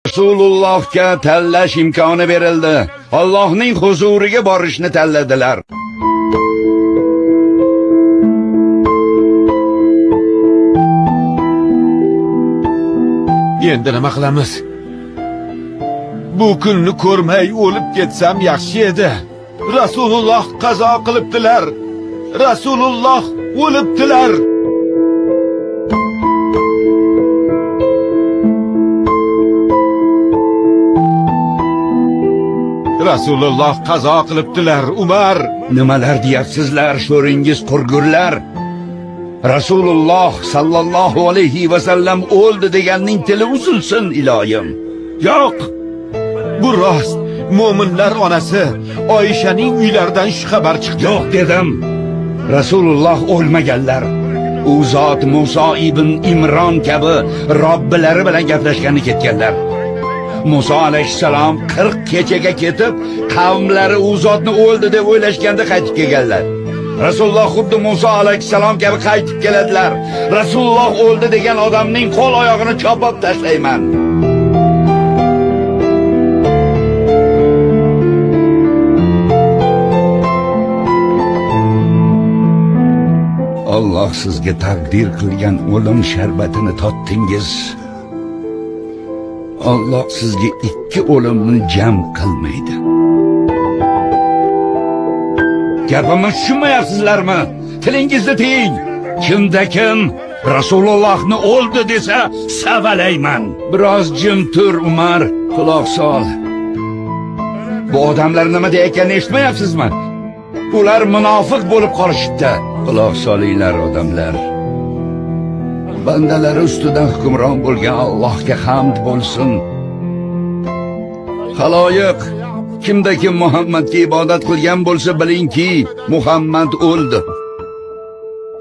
Rasulullohga tanlash imkoni berildi. Allohning huzuriga borishni tanladilar. Endi nima qilamiz? Bu kunni ko'rmay o'lib ketsam yaxshi edi. Rasululloh qazo qilibdilar. Rasululloh o'libdilar. Rasululloh qazo qilibdilar, Umar. Nimalar deyapsizlar, sho'ringiz qurgurlar? Rasululloh sallallohu alayhi va sallam o'ldi deganning tili uzilsin iloyim. Yo'q. Bu rost. Mo'minlar onasi Oyshaning uylaridan shu xabar chiqdi. Yo'q dedim. Rasululloh o'lmaganlar. U zot Musa ibn Imron kabi Robbilari bilan gaplashgani ketganlar. Musa alayhissalom 40 kechaga ketib, qavmlari u zotni o'ldi deb o'ylashganda qaytib kelganlar. Rasululloh xuddi Musa alayhissalom kabi qaytib keladilar. Rasululloh o'ldi degan odamning qo'l oyog'ini chopib tashlayman. Alloh sizga taqdir qilgan o'lim sharbatini totdingiz. Alloh sizga ikki o'limni jam qilmaydi. Gapimni tushunmayapsizlarmi? Tilingizni tiying. Kimda kim Rasulullohni o'ldi desa, savalayman. Biroz jim tur, Umar, quloq sol. Bu odamlar nima deyotganini eshitmayapsizmi? Ular munofiq bo'lib qolishibdi. Quloq solinglar odamlar. Bandalari ustidan hukmron bo'lgan Allohga hamd bo'lsin. Xaloyiq, kimda kim Muhammadga ibodat qilgan bo'lsa bilingki, Muhammad o'ldi.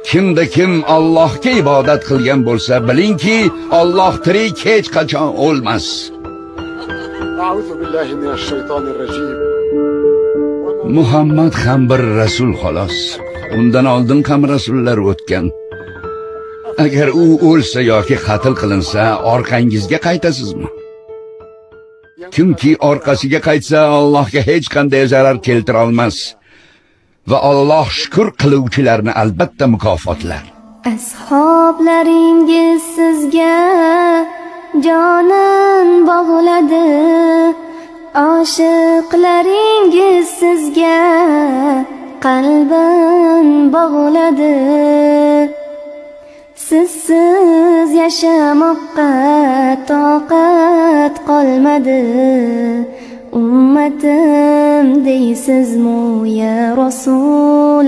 Kimda kim Allohga ibodat qilgan bo'lsa bilingki, Alloh tirik hech qachon o'lmas. A'udhu billahi minash shaytonir rajim. Muhammad ham bir rasul xolos. Undan oldin ham rasullar o'tgan. Agar u o'lsa yoki qatl qilinsa, orqangizga qaytasizmi? Kimki orqasiga qaytsa, Allohga hech qanday zarar keltira olmas. Va Alloh shukr qiluvchilarni albatta mukofotlar. Ashoblaringiz sizga jonin bog'ladi. Oshiqlaringiz sizga qalbin bog'ladi. Sizsiz yashamoqqa toqat qolmadi. Ummatim deysizmi ya Rasululloh?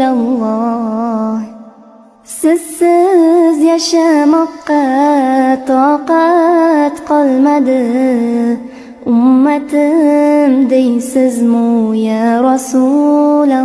Sizsiz yashamoqqa toqat qolmadi. Ummatim deysizmi ya Rasululloh?